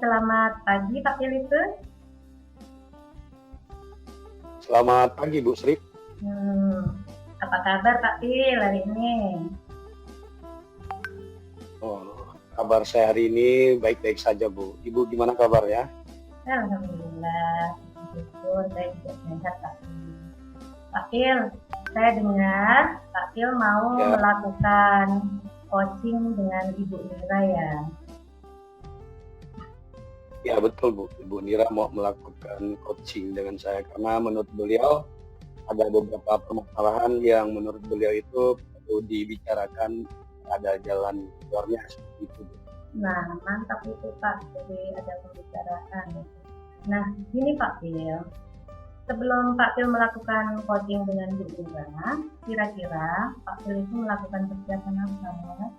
Selamat pagi Pak Filipe. Selamat pagi Bu Sri. Apa kabar Pak Fil hari ini? Kabar saya hari ini baik-baik saja Bu. Ibu gimana kabarnya? Alhamdulillah, syukur saya juga sehat Pak Fil. Pak Fil, saya dengar Pak Fil mau melakukan coaching dengan Ibu Nira ya? Ya betul Bu, Ibu Nira mau melakukan coaching dengan saya karena menurut beliau ada beberapa permasalahan yang menurut beliau itu perlu dibicarakan, ada jalan keluarnya seperti itu Bu. Nah, mantap itu Pak, jadi ada pembicaraan. Nah, gini Pak Fil, sebelum Pak Fil melakukan coaching dengan Bu Nira, kira-kira Pak Fil itu melakukan persiapan apa?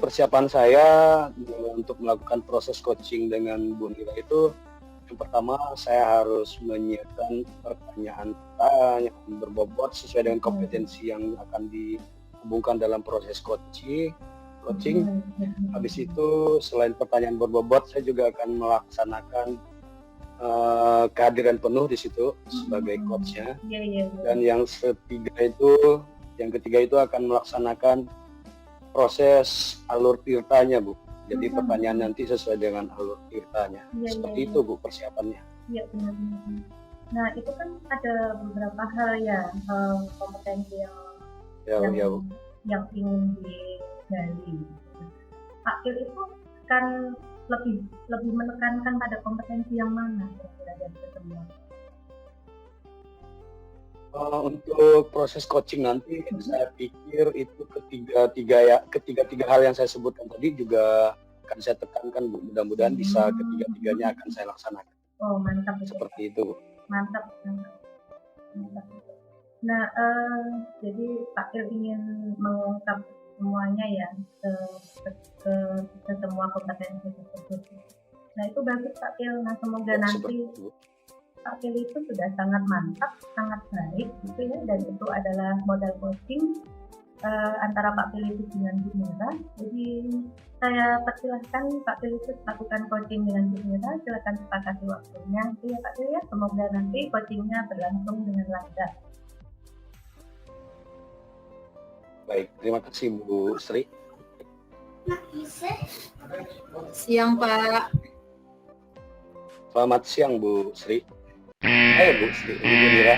Persiapan saya untuk melakukan proses coaching dengan Bu Nira itu, yang pertama saya harus menyiapkan pertanyaan-pertanyaan yang berbobot sesuai dengan kompetensi yang akan dihubungkan dalam proses coaching. Habis itu selain pertanyaan berbobot, saya juga akan melaksanakan kehadiran penuh di situ sebagai coachnya. Dan yang ketiga itu akan melaksanakan proses alur tirtanya Bu. Jadi pertanyaan nanti sesuai dengan alur tirtanya. Seperti itu Bu persiapannya. Iya benar-benar. Nah itu kan ada beberapa hal ya, kompetensi yang ingin digali. Pak Fil itu kan lebih menekankan pada kompetensi yang mana kira-kira dari ketemuan? Untuk proses coaching nanti saya pikir itu ketiga hal yang saya sebutkan tadi juga akan saya tekankan Bu. Mudah-mudahan bisa ketiga-tiganya akan saya laksanakan. Oh mantap. Seperti itu Bu. Mantap. Nah jadi Pak Fil ingin mengungkap semuanya ya ke semua kompetensi tersebut. Nah itu bagus Pak Fil. Nah semoga nanti Pak Fil itu sudah sangat mantap, sangat baik gitu ya, dan itu adalah modal coaching antara Pak Fil itu dengan Bu Nira. Jadi saya persilahkan Pak Fil itu lakukan coaching dengan Bu Nira, silakan sepakati waktunya itu ya Pak Fil ya, semoga nanti coachingnya berlangsung dengan lancar. Baik, terima kasih Bu Sri. Siang Pak. Selamat siang Bu Sri. Ayo Bu Sri, Ibu Nira.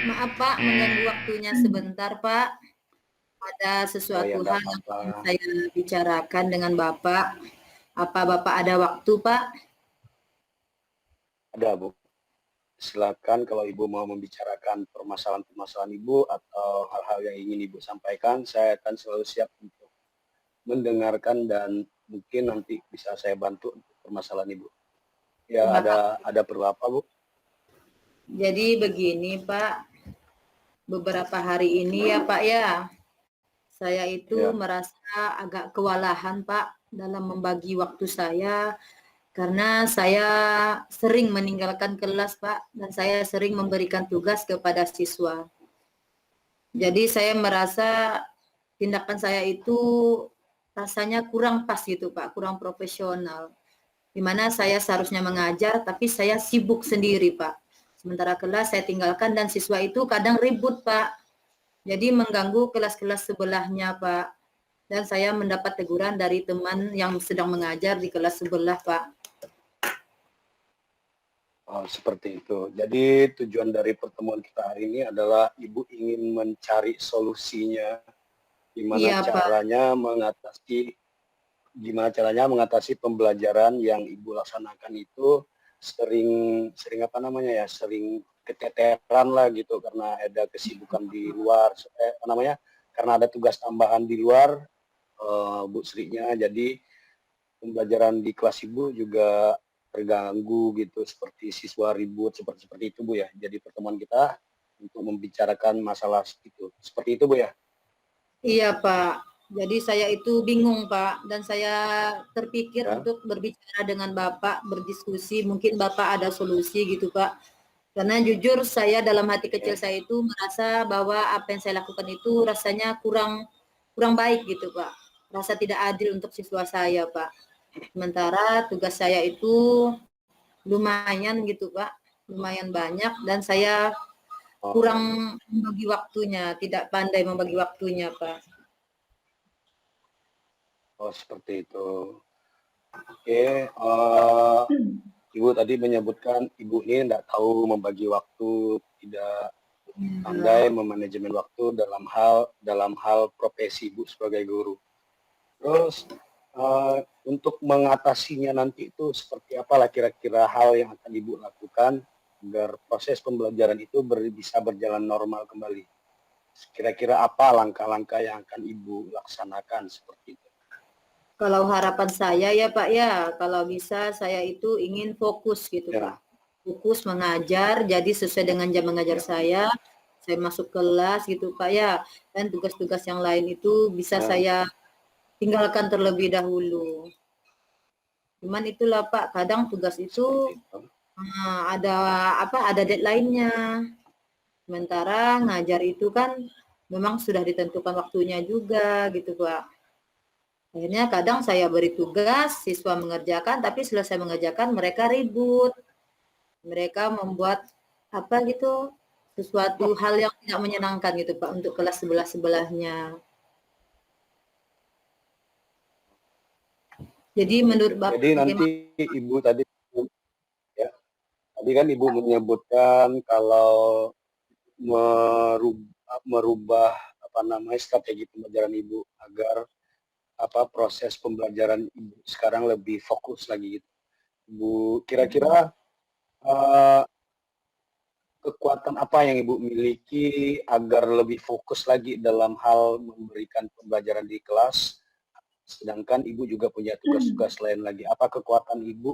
Maaf Pak, mengganggu waktunya sebentar Pak. Ada sesuatu hal yang ingin saya bicarakan dengan Bapak. Apa Bapak ada waktu Pak? Ada Bu. Silakan kalau Ibu mau membicarakan permasalahan-permasalahan Ibu atau hal-hal yang ingin Ibu sampaikan, saya akan selalu siap untuk mendengarkan dan mungkin nanti bisa saya bantu untuk permasalahan Ibu. Ya, ada perlu apa Bu? Jadi begini Pak, beberapa hari ini ya Pak ya, saya itu merasa agak kewalahan Pak dalam membagi waktu saya, karena saya sering meninggalkan kelas Pak, dan saya sering memberikan tugas kepada siswa. Jadi saya merasa tindakan saya itu rasanya kurang pas gitu Pak, kurang profesional. Dimana saya seharusnya mengajar, tapi saya sibuk sendiri Pak. Sementara kelas saya tinggalkan dan siswa itu kadang ribut Pak. Jadi mengganggu kelas-kelas sebelahnya Pak. Dan saya mendapat teguran dari teman yang sedang mengajar di kelas sebelah Pak. Oh, seperti itu. Jadi tujuan dari pertemuan kita hari ini adalah Ibu ingin mencari solusinya, gimana caranya mengatasi pembelajaran yang Ibu laksanakan itu sering keteteran lah gitu karena ada kesibukan di luar, karena ada tugas tambahan di luar Bu Sri-nya, jadi pembelajaran di kelas Ibu juga terganggu gitu, seperti siswa ribut seperti itu Bu ya. Jadi pertemuan kita untuk membicarakan masalah itu. Seperti itu Bu ya? Iya Pak. Jadi saya itu bingung Pak, dan saya terpikir untuk berbicara dengan Bapak, berdiskusi, mungkin Bapak ada solusi gitu Pak. Karena jujur saya dalam hati kecil saya itu merasa bahwa apa yang saya lakukan itu rasanya kurang baik gitu Pak. rasa tidak adil untuk siswa saya, Pak. Sementara tugas saya itu lumayan gitu, Pak, lumayan banyak dan saya kurang membagi waktunya, tidak pandai membagi waktunya, Pak. Oh, seperti itu. Oke, Ibu tadi menyebutkan Ibu ini tidak tahu membagi waktu, tidak pandai memanajemen waktu dalam hal profesi Ibu sebagai guru. Terus untuk mengatasinya nanti itu seperti apalah kira-kira hal yang akan Ibu lakukan agar proses pembelajaran itu bisa berjalan normal kembali? Kira-kira apa langkah-langkah yang akan Ibu laksanakan seperti itu? Kalau harapan saya ya Pak ya, kalau bisa saya itu ingin fokus gitu Ya. Pak. Fokus mengajar, jadi sesuai dengan jam mengajar saya masuk kelas gitu Pak ya. Dan tugas-tugas yang lain itu bisa saya tinggalkan terlebih dahulu. Cuman itulah Pak, kadang tugas itu ada deadline-nya. Sementara ngajar itu kan memang sudah ditentukan waktunya juga gitu Pak. Akhirnya kadang saya beri tugas, siswa mengerjakan, tapi selesai mengerjakan mereka ribut. Mereka membuat sesuatu hal yang tidak menyenangkan gitu Pak untuk kelas sebelah-sebelahnya. Jadi menurut Bapak, jadi nanti Ibu tadi kan Ibu menyebutkan kalau merubah strategi pembelajaran Ibu agar proses pembelajaran Ibu sekarang lebih fokus lagi gitu. Ibu kira-kira kekuatan apa yang Ibu miliki agar lebih fokus lagi dalam hal memberikan pembelajaran di kelas, sedangkan Ibu juga punya tugas-tugas lain lagi. Apa kekuatan Ibu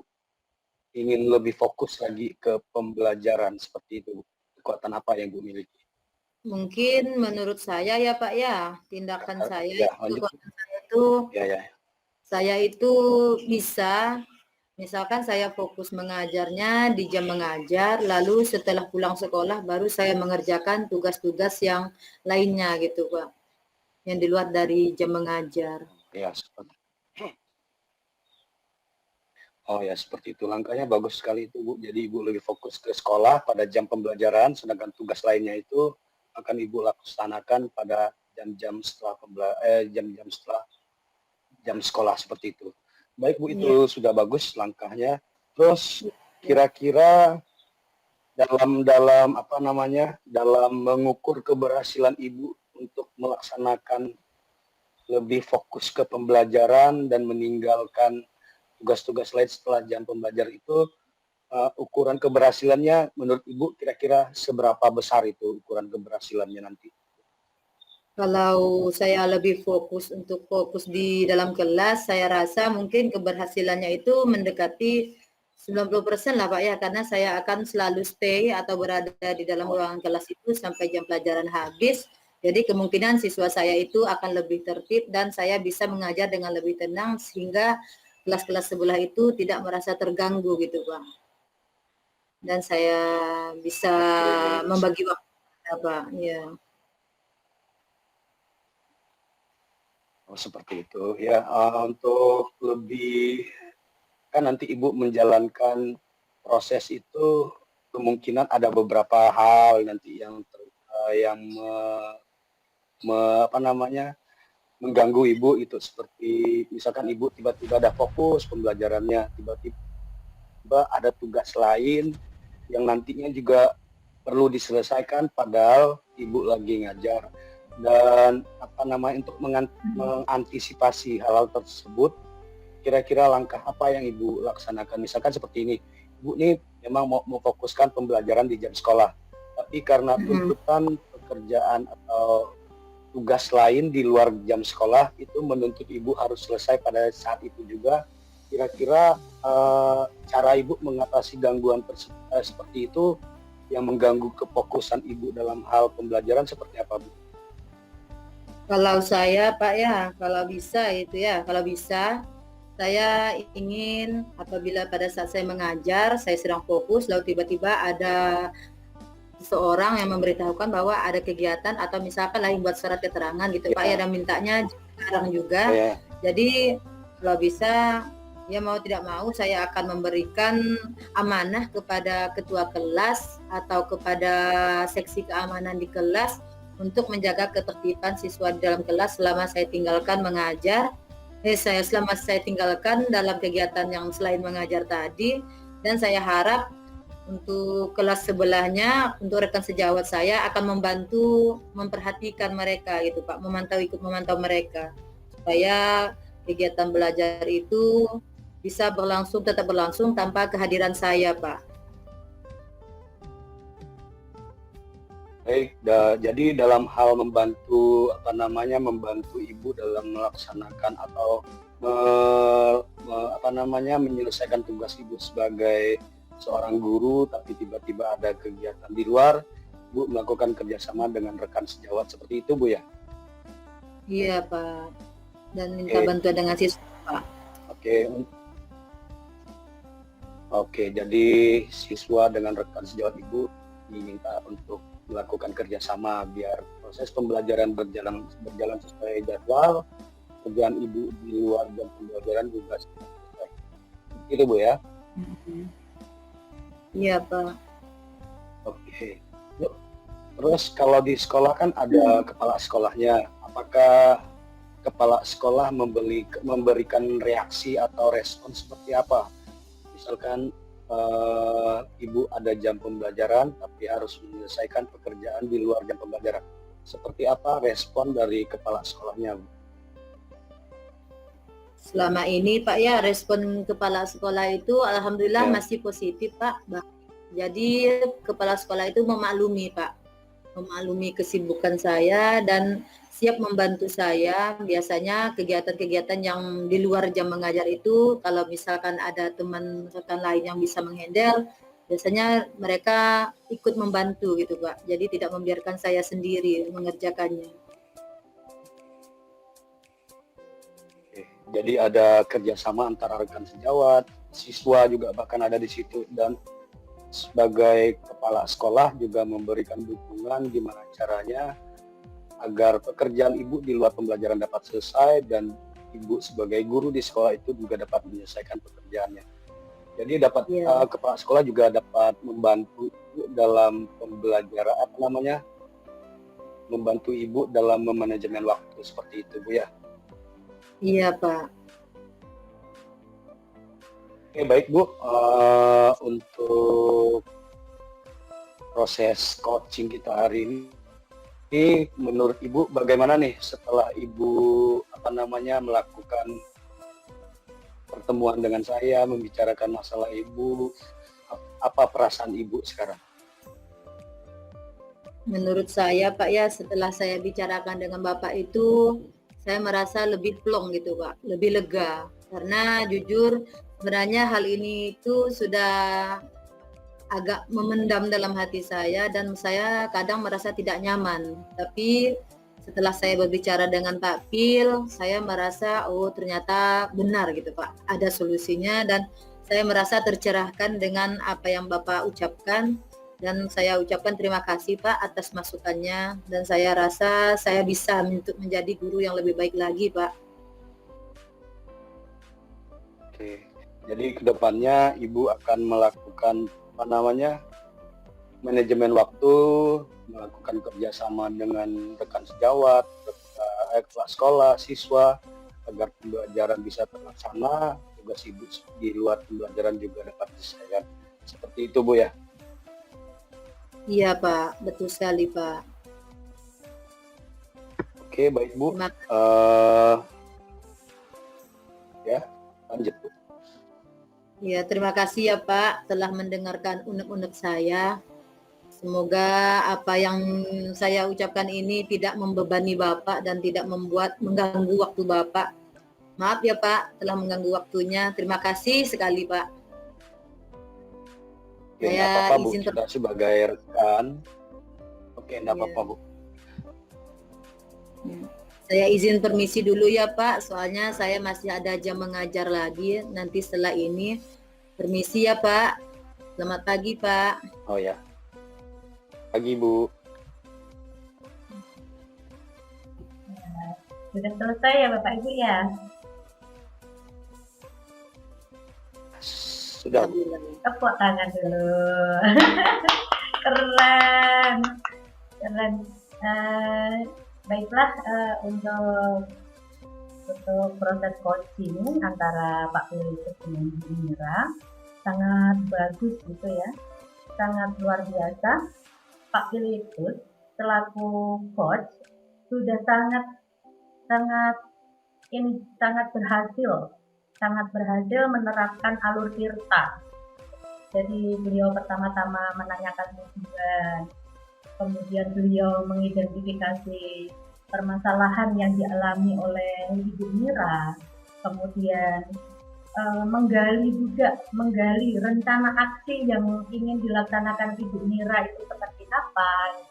ingin lebih fokus lagi ke pembelajaran seperti itu? Kekuatan apa yang Ibu miliki? Mungkin menurut saya ya Pak ya, tindakan saya saya itu bisa, misalkan saya fokus mengajarnya di jam mengajar, lalu setelah pulang sekolah baru saya mengerjakan tugas-tugas yang lainnya gitu Pak, yang di luar dari jam mengajar. Ya, seperti itu. Langkahnya bagus sekali itu Bu. Jadi Ibu lebih fokus ke sekolah pada jam pembelajaran, sedangkan tugas lainnya itu akan Ibu laksanakan pada jam-jam setelah jam-jam setelah jam sekolah seperti itu. Baik Bu, itu sudah bagus langkahnya. Terus kira-kira dalam mengukur keberhasilan Ibu untuk melaksanakan lebih fokus ke pembelajaran dan meninggalkan tugas-tugas lain setelah jam pembelajaran itu, ukuran keberhasilannya menurut Ibu kira-kira seberapa besar itu ukuran keberhasilannya nanti? Kalau saya lebih fokus di dalam kelas, saya rasa mungkin keberhasilannya itu mendekati 90% lah Pak ya, karena saya akan selalu stay atau berada di dalam ruangan kelas itu sampai jam pelajaran habis. Jadi kemungkinan siswa saya itu akan lebih tertib dan saya bisa mengajar dengan lebih tenang sehingga kelas-kelas sebelah itu tidak merasa terganggu gitu Pak. Dan saya bisa membagi waktu Pak, ya. Seperti itu ya. Untuk lebih kan nanti Ibu menjalankan proses itu kemungkinan ada beberapa hal nanti yang mengganggu Ibu itu, seperti misalkan Ibu tiba-tiba ada fokus pembelajarannya, tiba-tiba ada tugas lain yang nantinya juga perlu diselesaikan padahal Ibu lagi ngajar. Dan untuk mengantisipasi hal-hal tersebut, kira-kira langkah apa yang Ibu laksanakan? Misalkan seperti ini, Ibu ini memang mau fokuskan pembelajaran di jam sekolah, tapi karena tuntutan pekerjaan atau tugas lain di luar jam sekolah itu menuntut Ibu harus selesai pada saat itu juga. Kira-kira cara Ibu mengatasi gangguan seperti itu yang mengganggu kefokusan Ibu dalam hal pembelajaran seperti apa, Bu? Kalau saya Pak ya, kalau bisa saya ingin apabila pada saat saya mengajar, saya sedang fokus, lalu tiba-tiba ada seseorang yang memberitahukan bahwa ada kegiatan atau misalkan lagi buat surat keterangan gitu Pak ya, dan mintanya sekarang juga. Jadi kalau bisa, ya mau tidak mau saya akan memberikan amanah kepada ketua kelas atau kepada seksi keamanan di kelas untuk menjaga ketertiban siswa di dalam kelas selama saya tinggalkan mengajar. Selama saya tinggalkan dalam kegiatan yang selain mengajar tadi, dan saya harap untuk kelas sebelahnya, untuk rekan sejawat saya akan membantu memperhatikan mereka gitu Pak, ikut memantau mereka supaya kegiatan belajar itu bisa tetap berlangsung tanpa kehadiran saya Pak. Baik, jadi dalam hal membantu membantu ibu dalam melaksanakan atau menyelesaikan tugas ibu sebagai seorang guru, tapi tiba-tiba ada kegiatan di luar, Bu melakukan kerjasama dengan rekan sejawat seperti itu, Bu ya? Iya Pak, dan minta bantuan dengan siswa Pak. Oke, jadi siswa dengan rekan sejawat ibu diminta untuk melakukan kerjasama biar proses pembelajaran berjalan sesuai jadwal, kerjaan ibu di luar jam pembelajaran juga selesai. Itu Bu ya? Iya Pak. Oke. Yuk. Terus kalau di sekolah kan ada kepala sekolahnya. Apakah kepala sekolah memberikan reaksi atau respon seperti apa? Misalkan ibu ada jam pembelajaran tapi harus menyelesaikan pekerjaan di luar jam pembelajaran. Seperti apa respon dari kepala sekolahnya, Bu? Selama ini Pak ya, respon kepala sekolah itu alhamdulillah masih positif Pak. Jadi kepala sekolah itu memaklumi Pak, memaklumi kesibukan saya dan siap membantu saya. Biasanya kegiatan-kegiatan yang di luar jam mengajar itu, kalau misalkan ada teman rekan lain yang bisa menghandle, biasanya mereka ikut membantu gitu Pak. Jadi tidak membiarkan saya sendiri mengerjakannya. Oke. Jadi ada kerjasama antara rekan sejawat, siswa juga bahkan ada di situ, dan sebagai kepala sekolah juga memberikan dukungan gimana caranya agar pekerjaan ibu di luar pembelajaran dapat selesai dan ibu sebagai guru di sekolah itu juga dapat menyelesaikan pekerjaannya. Jadi kepala sekolah juga dapat membantu ibu dalam pembelajaran membantu ibu dalam memanajemen waktu seperti itu Bu ya. Iya Pak. Oke, baik Bu, untuk proses coaching kita hari ini, menurut Ibu bagaimana nih setelah Ibu melakukan pertemuan dengan saya, membicarakan masalah Ibu, apa perasaan Ibu sekarang? Menurut saya Pak ya, setelah saya bicarakan dengan Bapak itu, saya merasa lebih plong gitu Pak, lebih lega. Karena jujur sebenarnya hal ini itu sudah agak memendam dalam hati saya dan saya kadang merasa tidak nyaman. Tapi setelah saya berbicara dengan Pak Pil, saya merasa ternyata benar gitu Pak, ada solusinya dan saya merasa tercerahkan dengan apa yang Bapak ucapkan dan saya ucapkan terima kasih Pak atas masukannya dan saya rasa saya bisa untuk menjadi guru yang lebih baik lagi Pak. Oke, jadi kedepannya Ibu akan melakukan manajemen waktu, melakukan kerjasama dengan rekan sejawat, kepala sekolah, siswa, agar pembelajaran bisa terlaksana, tugas Ibu di luar pembelajaran juga dapat diselesaikan. Seperti itu Bu ya? Iya Pak, betul sekali Pak. Oke, baik Bu. Ya, lanjut Bu. Ya, terima kasih ya Pak telah mendengarkan unek-unek saya. Semoga apa yang saya ucapkan ini tidak membebani Bapak dan tidak mengganggu waktu Bapak. Maaf ya Pak telah mengganggu waktunya. Terima kasih sekali Pak. Oke, Saya apa-apa Bu, izin kita sebagai rekan. Oke, enggak apa-apa Bu. Saya izin permisi dulu ya Pak, soalnya saya masih ada jam mengajar lagi nanti setelah ini. Permisi ya Pak. Selamat pagi Pak. Oh ya. Pagi Bu. Sudah selesai ya Bapak Ibu ya? Sudah. Alhamdulillah. Tepuk tangan dulu. Keren. Keren. Baiklah, untuk proses coaching antara Pak Pilitus dengan Bu Mira sangat bagus gitu ya, sangat luar biasa. Pak Pilitus selaku coach sudah sangat berhasil menerapkan alur tirta. Jadi beliau pertama-tama menanyakan tujuan, kemudian beliau mengidentifikasi permasalahan yang dialami oleh Ibu Mira, kemudian menggali rencana aksi yang ingin dilaksanakan Ibu Mira itu seperti apa,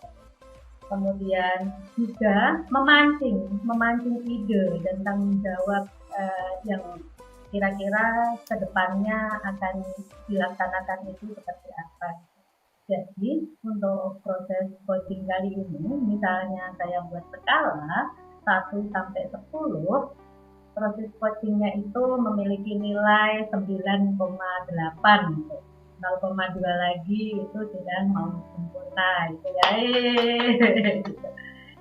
kemudian juga memancing ide dan tanggung jawab yang kira-kira kedepannya akan dilaksanakan itu seperti apa. Jadi untuk proses coaching kali ini, misalnya saya buat skala 1 sampai 10, proses coachingnya itu memiliki nilai 9,8 gitu. 0,2 lagi itu sudah mau sempurna gitu ya.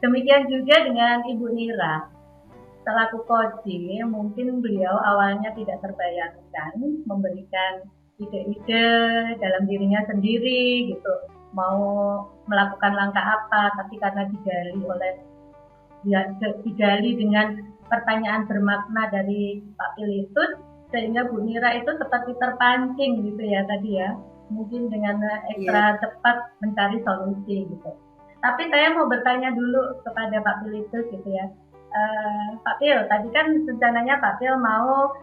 Demikian juga dengan Ibu Mira. Selaku coaching, mungkin beliau awalnya tidak terbayangkan memberikan ide-ide dalam dirinya sendiri gitu, mau melakukan langkah apa, tapi karena digali dengan pertanyaan bermakna dari Pak Pilitus, sehingga Bu Mira itu seperti terpancing gitu ya tadi ya, mungkin dengan ekstra cepat mencari solusi gitu. Tapi saya mau bertanya dulu kepada Pak Pilitus gitu ya. Pak Pil, tadi kan rencananya Pak Pil mau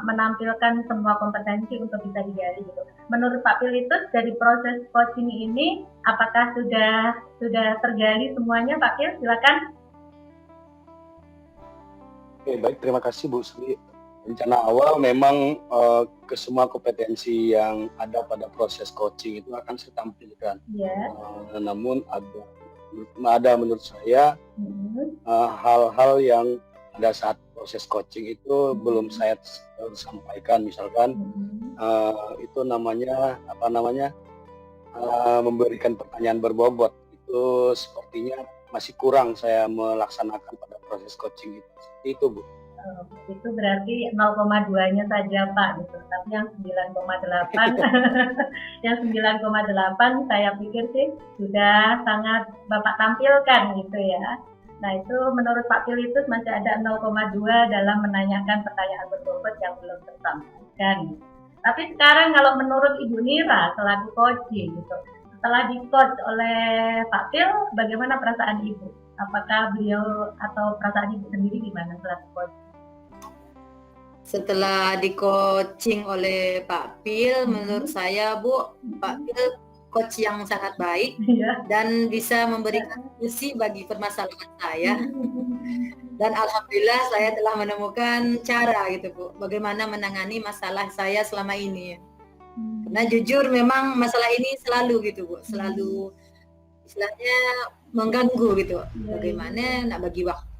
menampilkan semua kompetensi untuk bisa digali gitu. Menurut Pak Pilitus dari proses coaching ini, apakah sudah tergali semuanya, Pak Pil? Silakan. Oke, baik, terima kasih Bu Sri. Rencana awal memang ke semua kompetensi yang ada pada proses coaching itu akan saya tampilkan. Yeah. Namun ada menurut saya hal-hal yang pada saat proses coaching itu belum saya sampaikan, misalkan itu namanya memberikan pertanyaan berbobot, itu sepertinya masih kurang saya melaksanakan pada proses coaching itu. Seperti itu Bu. Itu berarti 0,2-nya saja Pak gitu. Tapi yang 9,8 yang 9,8 saya pikir sih sudah sangat Bapak tampilkan gitu ya. Nah itu menurut Pak Pilitus masih ada 0,2 dalam menanyakan pertanyaan berbobot yang belum tersampaikan. Tapi sekarang kalau menurut Ibu Mira selaku coaching gitu, setelah di-coach oleh Pak Pil, bagaimana perasaan Ibu? Apakah beliau atau perasaan Ibu sendiri gimana selaku coach? Setelah di-coaching oleh Pak Pil, menurut saya Bu, Pak Pil coach yang sangat baik dan bisa memberikan solusi bagi permasalahan saya. Dan alhamdulillah saya telah menemukan cara gitu Bu, bagaimana menangani masalah saya selama ini. Karena jujur memang masalah ini selalu gitu Bu, selalu istilahnya mengganggu gitu. Bagaimana nak bagi waktu.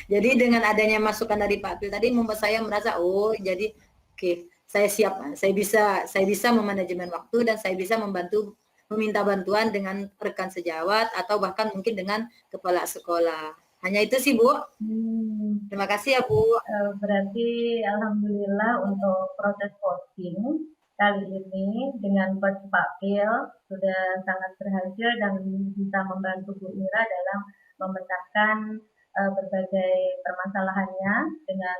Jadi dengan adanya masukan dari Pak Pil tadi membuat saya merasa jadi oke, saya siap, saya bisa memanajemen waktu dan saya bisa meminta bantuan dengan rekan sejawat atau bahkan mungkin dengan kepala sekolah. Hanya itu sih Bu. Terima kasih ya Bu. Berarti alhamdulillah untuk proses coaching kali ini dengan Coach Pak Pil sudah sangat berhasil dan bisa membantu Bu Mira dalam memecahkan berbagai permasalahannya dengan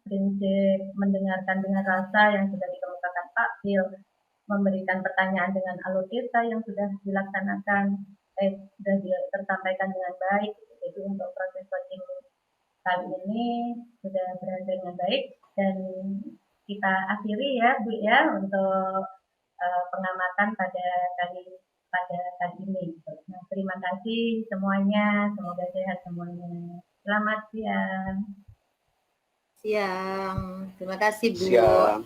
prinsip mendengarkan dengan rasa yang sudah dikemukakan Pak Pil, memberikan pertanyaan dengan alur tirta yang sudah dilaksanakan, sudah tersampaikan dengan baik. Jadi untuk proses coaching kali ini sudah berhasil dengan baik dan kita akhiri ya Bu ya untuk pengamatan pada kali ini. Nah, terima kasih semuanya, semoga sehat semuanya. Selamat siang. Siang, terima kasih Bu. Siang.